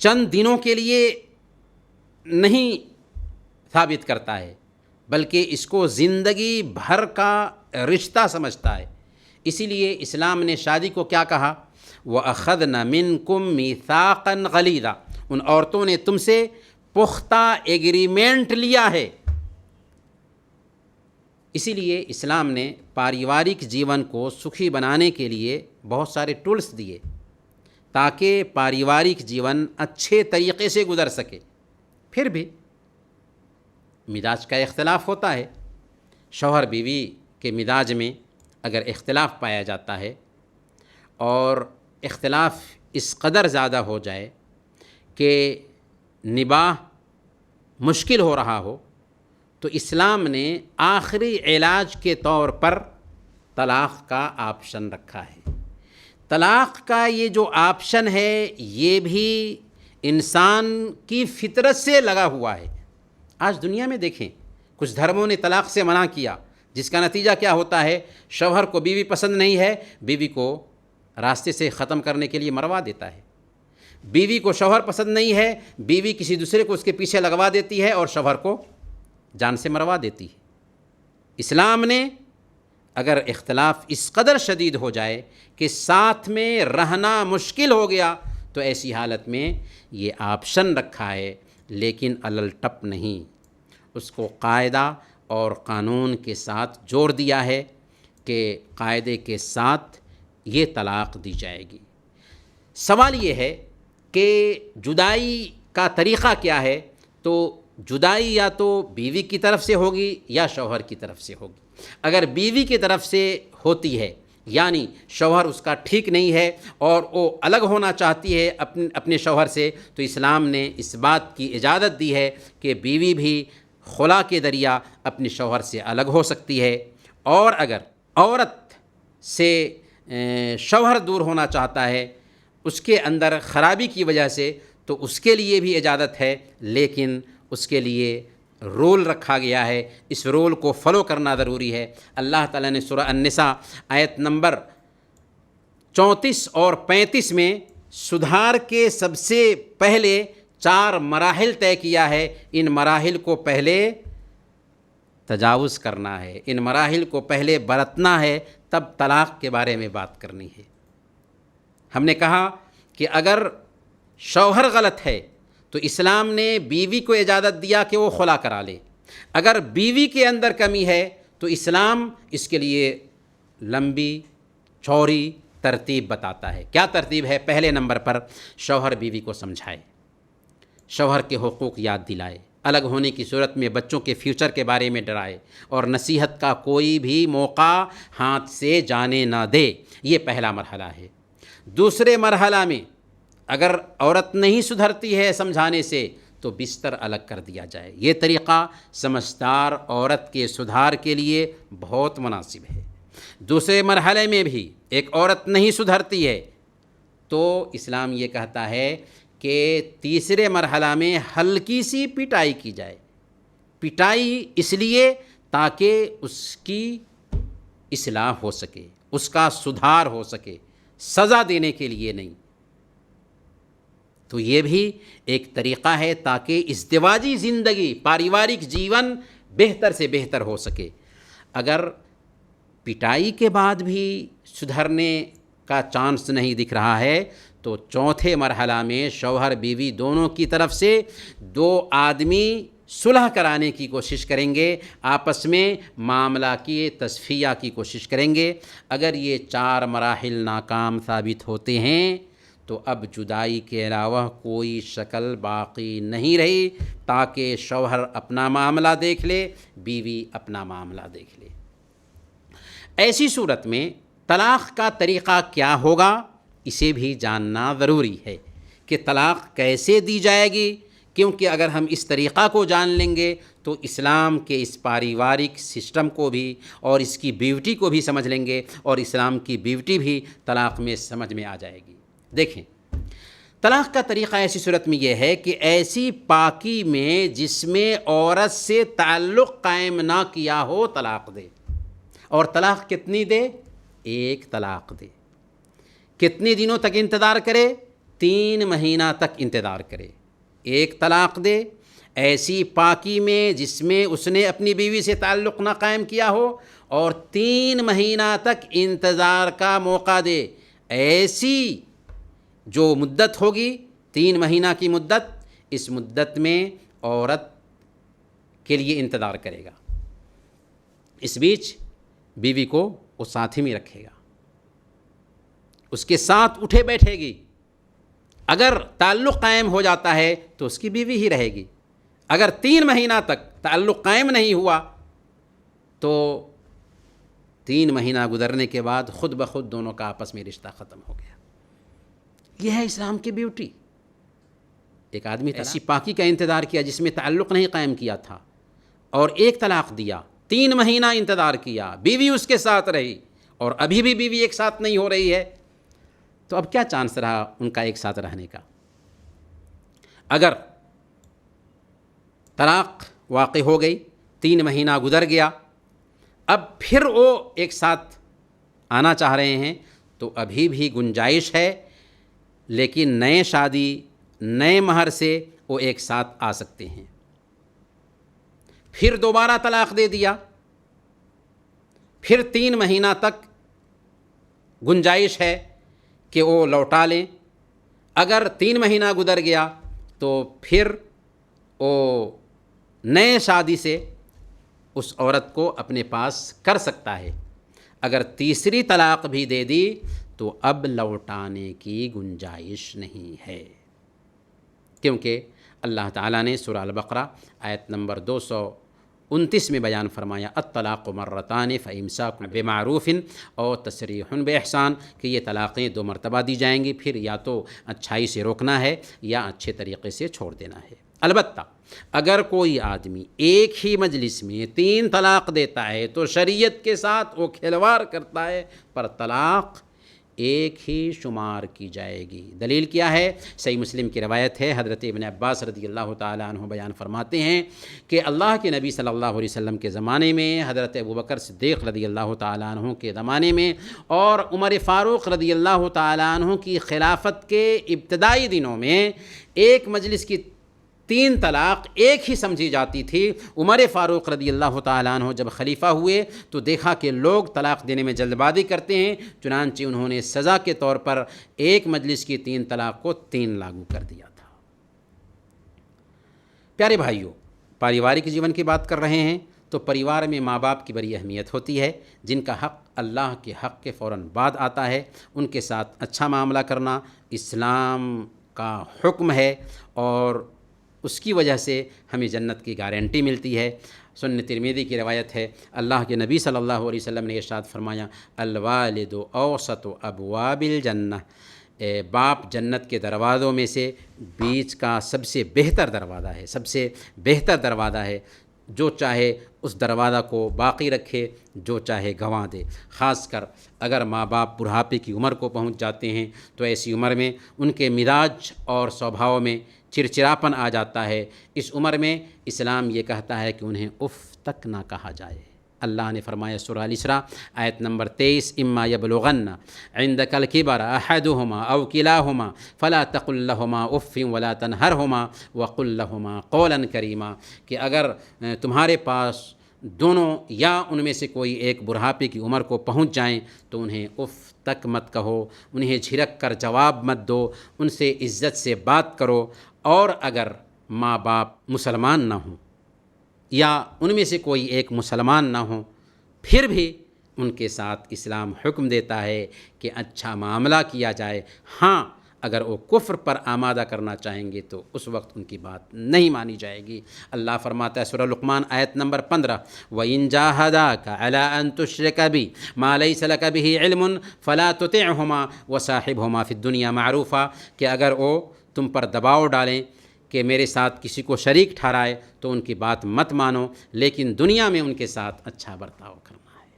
S1: چند دنوں کے لیے نہیں ثابت کرتا ہے، بلکہ اس کو زندگی بھر کا رشتہ سمجھتا ہے۔ اسی لیے اسلام نے شادی کو کیا کہا؟ وَأَخَذْنَ مِنْكُمْ مِيثَاقًا غَلِيظًا، ان عورتوں نے تم سے پختہ ایگریمنٹ لیا ہے۔ اسی لیے اسلام نے پاریوارک جیون کو سکھی بنانے کے لیے بہت سارے ٹولز دیے تاکہ پاریوارک جیون اچھے طریقے سے گزر سکے۔ پھر بھی مزاج کا اختلاف ہوتا ہے، شوہر بیوی کے مزاج میں اگر اختلاف پایا جاتا ہے اور اختلاف اس قدر زیادہ ہو جائے کہ نباہ مشکل ہو رہا ہو، تو اسلام نے آخری علاج کے طور پر طلاق کا آپشن رکھا ہے۔ طلاق کا یہ جو آپشن ہے یہ بھی انسان کی فطرت سے لگا ہوا ہے۔ آج دنیا میں دیکھیں کچھ دھرموں نے طلاق سے منع کیا، جس کا نتیجہ کیا ہوتا ہے؟ شوہر کو بیوی پسند نہیں ہے، بیوی کو راستے سے ختم کرنے کے لیے مروا دیتا ہے۔ بیوی کو شوہر پسند نہیں ہے، بیوی کسی دوسرے کو اس کے پیچھے لگوا دیتی ہے اور شوہر کو جان سے مروا دیتی ہے۔ اسلام نے اگر اختلاف اس قدر شدید ہو جائے کہ ساتھ میں رہنا مشکل ہو گیا تو ایسی حالت میں یہ آپشن رکھا ہے، لیکن الٹپ نہیں، اس کو قاعدہ اور قانون کے ساتھ جوڑ دیا ہے کہ قاعدے کے ساتھ یہ طلاق دی جائے گی۔ سوال یہ ہے کہ جدائی کا طریقہ کیا ہے؟ تو جدائی یا تو بیوی کی طرف سے ہوگی یا شوہر کی طرف سے ہوگی۔ اگر بیوی کی طرف سے ہوتی ہے، یعنی شوہر اس کا ٹھیک نہیں ہے اور وہ الگ ہونا چاہتی ہے اپنے شوہر سے، تو اسلام نے اس بات کی اجازت دی ہے کہ بیوی بھی خلا کے ذریعہ اپنے شوہر سے الگ ہو سکتی ہے۔ اور اگر عورت سے شوہر دور ہونا چاہتا ہے اس کے اندر خرابی کی وجہ سے، تو اس کے لیے بھی اجازت ہے، لیکن اس کے لیے رول رکھا گیا ہے، اس رول کو فالو کرنا ضروری ہے۔ اللہ تعالیٰ نے سورہ النساء آیت نمبر 34 اور 35 میں سدھار کے سب سے پہلے 4 مراحل طے کیا ہے۔ ان مراحل کو پہلے تجاوز کرنا ہے، ان مراحل کو پہلے برتنا ہے، تب طلاق کے بارے میں بات کرنی ہے۔ ہم نے کہا کہ اگر شوہر غلط ہے تو اسلام نے بیوی کو اجازت دیا کہ وہ خلا کرا لے۔ اگر بیوی کے اندر کمی ہے تو اسلام اس کے لیے لمبی چوڑی ترتیب بتاتا ہے۔ کیا ترتیب ہے؟ پہلے نمبر پر شوہر بیوی کو سمجھائے، شوہر کے حقوق یاد دلائے، الگ ہونے کی صورت میں بچوں کے فیوچر کے بارے میں ڈرائے، اور نصیحت کا کوئی بھی موقع ہاتھ سے جانے نہ دے۔ یہ پہلا مرحلہ ہے۔ دوسرے مرحلہ میں اگر عورت نہیں سدھرتی ہے سمجھانے سے تو بستر الگ کر دیا جائے۔ یہ طریقہ سمجھدار عورت کے سدھار کے لیے بہت مناسب ہے۔ دوسرے مرحلے میں بھی ایک عورت نہیں سدھرتی ہے تو اسلام یہ کہتا ہے کہ تیسرے مرحلہ میں ہلکی سی پٹائی کی جائے۔ پٹائی اس لیے تاکہ اس کی اصلاح ہو سکے، اس کا سدھار ہو سکے، سزا دینے کے لیے نہیں۔ تو یہ بھی ایک طریقہ ہے تاکہ ازدواجی زندگی، پاریوارک جیون بہتر سے بہتر ہو سکے. اگر پٹائی کے بعد بھی سدھرنے کا چانس نہیں دکھ رہا ہے تو چوتھے مرحلہ میں شوہر بیوی دونوں کی طرف سے دو آدمی صلح کرانے کی کوشش کریں گے، آپس میں معاملہ کی تصفیہ کی کوشش کریں گے. اگر یہ 4 مراحل ناکام ثابت ہوتے ہیں تو اب جدائی کے علاوہ کوئی شکل باقی نہیں رہی، تاکہ شوہر اپنا معاملہ دیکھ لے، بیوی اپنا معاملہ دیکھ لے. ایسی صورت میں طلاق کا طریقہ کیا ہوگا، اسے بھی جاننا ضروری ہے کہ طلاق کیسے دی جائے گی، کیونکہ اگر ہم اس طریقہ کو جان لیں گے تو اسلام کے اس پاریوارک سسٹم کو بھی اور اس کی بیوٹی کو بھی سمجھ لیں گے، اور اسلام کی بیوٹی بھی طلاق میں سمجھ میں آ جائے گی. دیکھیں، طلاق کا طریقہ ایسی صورت میں یہ ہے کہ ایسی پاکی میں جس میں عورت سے تعلق قائم نہ کیا ہو طلاق دے. اور طلاق کتنی دے؟ 1 طلاق دے. کتنے دنوں تک انتظار کرے؟ 3 مہینہ تک انتظار کرے. 1 طلاق دے ایسی پاکی میں جس میں اس نے اپنی بیوی سے تعلق نہ قائم کیا ہو، اور 3 مہینہ تک انتظار کا موقع دے. ایسی جو مدت ہوگی 3 مہینہ کی مدت، اس مدت میں عورت کے لیے انتظار کرے گا. اس بیچ بیوی کو وہ ساتھ میں رکھے گا، اس کے ساتھ اٹھے بیٹھے گی. اگر تعلق قائم ہو جاتا ہے تو اس کی بیوی ہی رہے گی. اگر 3 مہینہ تک تعلق قائم نہیں ہوا تو 3 مہینہ گزرنے کے بعد خود بخود دونوں کا آپس میں رشتہ ختم ہو گیا. یہ ہے اسلام کی بیوٹی. ایک آدمی ایسی پاکی کا انتظار کیا جس میں تعلق نہیں قائم کیا تھا، اور 1 طلاق دیا. 3 مہینہ انتظار کیا، بیوی اس کے ساتھ رہی، اور ابھی بھی بیوی ایک ساتھ نہیں ہو رہی ہے، تو اب کیا چانس رہا ان کا ایک ساتھ رہنے کا؟ اگر طلاق واقع ہو گئی، 3 مہینہ گزر گیا، اب پھر وہ ایک ساتھ آنا چاہ رہے ہیں تو ابھی بھی گنجائش ہے، لیکن نئے شادی نئے مہر سے وہ ایک ساتھ آ سکتے ہیں. پھر دوبارہ طلاق دے دیا، پھر 3 مہینہ تک گنجائش ہے کہ وہ لوٹا لیں. اگر 3 مہینہ گزر گیا تو پھر وہ نئے شادی سے اس عورت کو اپنے پاس کر سکتا ہے. اگر تیسری طلاق بھی دے دی تو اب لوٹانے کی گنجائش نہیں ہے، کیونکہ اللہ تعالیٰ نے سورہ البقرہ آیت نمبر 229 میں بیان فرمایا، الطلاق مرتان فامساک بمعروف اور تسریح باحسان، کہ یہ طلاقیں 2 مرتبہ دی جائیں گی، پھر یا تو اچھائی سے روکنا ہے یا اچھے طریقے سے چھوڑ دینا ہے. البتہ اگر کوئی آدمی ایک ہی مجلس میں 3 طلاق دیتا ہے تو شریعت کے ساتھ وہ کھلواڑ کرتا ہے، پر طلاق ایک ہی شمار کی جائے گی. دلیل کیا ہے؟ صحیح مسلم کی روایت ہے، حضرت ابن عباس رضی اللہ تعالیٰ عنہ بیان فرماتے ہیں کہ اللہ کے نبی صلی اللہ علیہ وسلم کے زمانے میں، حضرت ابوبکر صدیق رضی اللہ تعالیٰ عنہ کے زمانے میں، اور عمر فاروق رضی اللہ تعالیٰ عنہ کی خلافت کے ابتدائی دنوں میں ایک مجلس کی 3 طلاق ایک ہی سمجھی جاتی تھی. عمر فاروق رضی اللہ تعالیٰ عنہ جب خلیفہ ہوئے تو دیکھا کہ لوگ طلاق دینے میں جلد بازی کرتے ہیں، چنانچہ انہوں نے سزا کے طور پر ایک مجلس کی 3 طلاق کو 3 لاگو کر دیا تھا. پیارے بھائیوں، پاریوارک جیون کی بات کر رہے ہیں تو پریوار میں ماں باپ کی بڑی اہمیت ہوتی ہے، جن کا حق اللہ کے حق کے فوراً بعد آتا ہے. ان کے ساتھ اچھا معاملہ کرنا اسلام کا حکم ہے، اور اس کی وجہ سے ہمیں جنت کی گارنٹی ملتی ہے. سنن ترمذی کی روایت ہے، اللہ کے نبی صلی اللہ علیہ وسلم نے ارشاد فرمایا، الوالد اوسط ابواب الجنہ، باپ جنت کے دروازوں میں سے بیچ کا سب سے بہتر دروازہ ہے، سب سے بہتر دروازہ ہے. جو چاہے اس دروازہ کو باقی رکھے، جو چاہے گنوا دے. خاص کر اگر ماں باپ بڑھاپے کی عمر کو پہنچ جاتے ہیں تو ایسی عمر میں ان کے مزاج اور سوبھاؤ میں چڑچڑاپن آ جاتا ہے. اس عمر میں اسلام یہ کہتا ہے کہ انہیں اف تک نہ کہا جائے. اللہ نے فرمایا سورہ الاسراء آیت نمبر 23 اما یبلغن عندک الکبر احدہما او کلاہما فلا تقل لہما اف ولا تنہرہما وقل لہما قولا کریما، کہ اگر تمہارے پاس دونوں یا ان میں سے کوئی ایک بڑھاپے کی عمر کو پہنچ جائیں تو انہیں اف تک مت کہو، انہیں جھڑک کر جواب مت دو، ان سے عزت سے بات کرو، اور اگر ماں باپ مسلمان نہ ہوں یا ان میں سے کوئی ایک مسلمان نہ ہوں پھر بھی ان کے ساتھ اسلام حکم دیتا ہے کہ اچھا معاملہ کیا جائے۔ ہاں اگر وہ کفر پر آمادہ کرنا چاہیں گے تو اس وقت ان کی بات نہیں مانی جائے گی۔ اللہ فرماتا ہے سورہ لقمان آیت نمبر 15 وَإِن جَاهَدَاكَ عَلَىٰ أَن تُشْرِكَ بِي مَا لَيْسَ لَكَ بِهِ عِلْمٌ فَلَا تُطِعْهُمَا وَصَاحِبْهُمَا فِي الدُّنْيَا مَعْرُوفًا، کہ اگر وہ تم پر دباؤ ڈالیں کہ میرے ساتھ کسی کو شریک ٹھہرائے تو ان کی بات مت مانو، لیکن دنیا میں ان کے ساتھ اچھا برتاؤ کرنا ہے،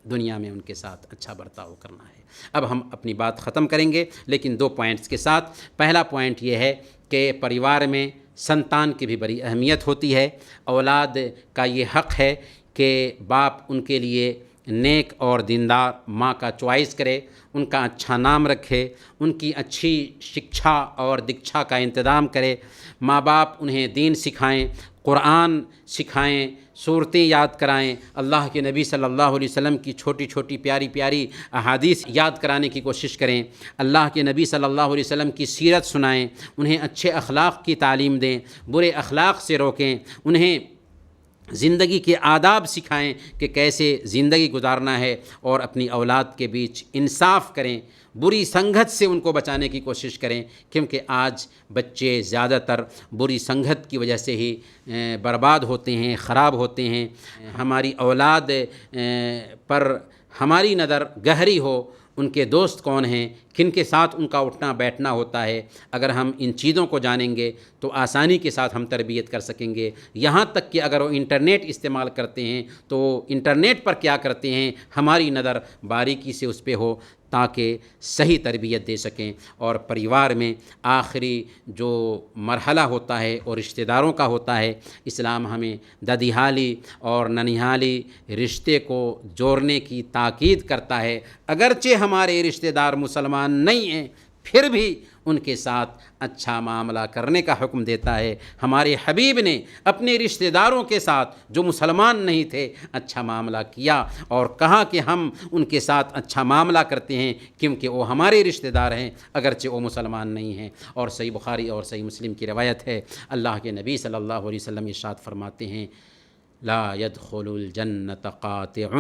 S1: دنیا میں ان کے ساتھ اچھا برتاؤ کرنا ہے۔ اب ہم اپنی بات ختم کریں گے لیکن 2 پوائنٹس کے ساتھ۔ پہلا پوائنٹ یہ ہے کہ پریوار میں سنتان کی بھی بڑی اہمیت ہوتی ہے۔ اولاد کا یہ حق ہے کہ باپ ان کے لیے نیک اور دیندار ماں کا چوائس کرے، ان کا اچھا نام رکھے، ان کی اچھی شکچھا اور دکچھا کا انتظام کرے۔ ماں باپ انہیں دین سکھائیں، قرآن سکھائیں، صورتیں یاد کرائیں، اللہ کے نبی صلی اللہ علیہ وسلم کی چھوٹی چھوٹی پیاری پیاری احادیث یاد کرانے کی کوشش کریں، اللہ کے نبی صلی اللہ علیہ وسلم کی سیرت سنائیں، انہیں اچھے اخلاق کی تعلیم دیں، برے اخلاق سے روکیں، انہیں زندگی کے آداب سکھائیں کہ کیسے زندگی گزارنا ہے، اور اپنی اولاد کے بیچ انصاف کریں، بری سنگت سے ان کو بچانے کی کوشش کریں، کیونکہ آج بچے زیادہ تر بری سنگت کی وجہ سے ہی برباد ہوتے ہیں، خراب ہوتے ہیں۔ ہماری اولاد پر ہماری نظر گہری ہو، ان کے دوست کون ہیں، کن کے ساتھ ان کا اٹھنا بیٹھنا ہوتا ہے، اگر ہم ان چیزوں کو جانیں گے تو آسانی کے ساتھ ہم تربیت کر سکیں گے۔ یہاں تک کہ اگر وہ انٹرنیٹ استعمال کرتے ہیں تو انٹرنیٹ پر کیا کرتے ہیں ہماری نظر باریکی سے اس پہ ہو تاکہ صحیح تربیت دے سکیں۔ اور پریوار میں آخری جو مرحلہ ہوتا ہے اور رشتہ داروں کا ہوتا ہے، اسلام ہمیں ددیحالی اور ننیحالی رشتے کو جوڑنے کی تاکید کرتا ہے۔ اگرچہ ہمارے رشتہ دار مسلمان نہیں ہیں پھر بھی ان کے ساتھ اچھا معاملہ کرنے کا حکم دیتا ہے۔ ہمارے حبیب نے اپنے رشتہ داروں کے ساتھ جو مسلمان نہیں تھے اچھا معاملہ کیا، اور کہا کہ ہم ان کے ساتھ اچھا معاملہ کرتے ہیں کیونکہ وہ ہمارے رشتہ دار ہیں اگرچہ وہ مسلمان نہیں ہیں۔ اور صحیح بخاری اور صحیح مسلم کی روایت ہے، اللہ کے نبی صلی اللہ علیہ وسلم ارشاد فرماتے ہیں لا يدخل الجنت قاطع،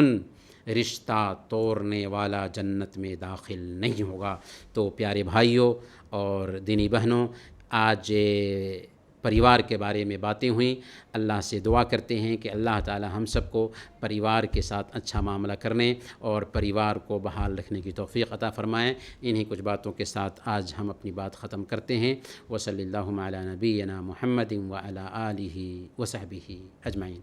S1: رشتہ توڑنے والا جنت میں داخل نہیں ہوگا۔ تو پیارے بھائیوں اور دینی بہنوں، آج پریوار کے بارے میں باتیں ہوئیں۔ اللہ سے دعا کرتے ہیں کہ اللہ تعالی ہم سب کو پریوار کے ساتھ اچھا معاملہ کرنے اور پریوار کو بحال رکھنے کی توفیق عطا فرمائیں۔ انہی کچھ باتوں کے ساتھ آج ہم اپنی بات ختم کرتے ہیں۔ وصلی اللہ علی نبینا محمد وعلی آلہ وصحبہ اجمعین۔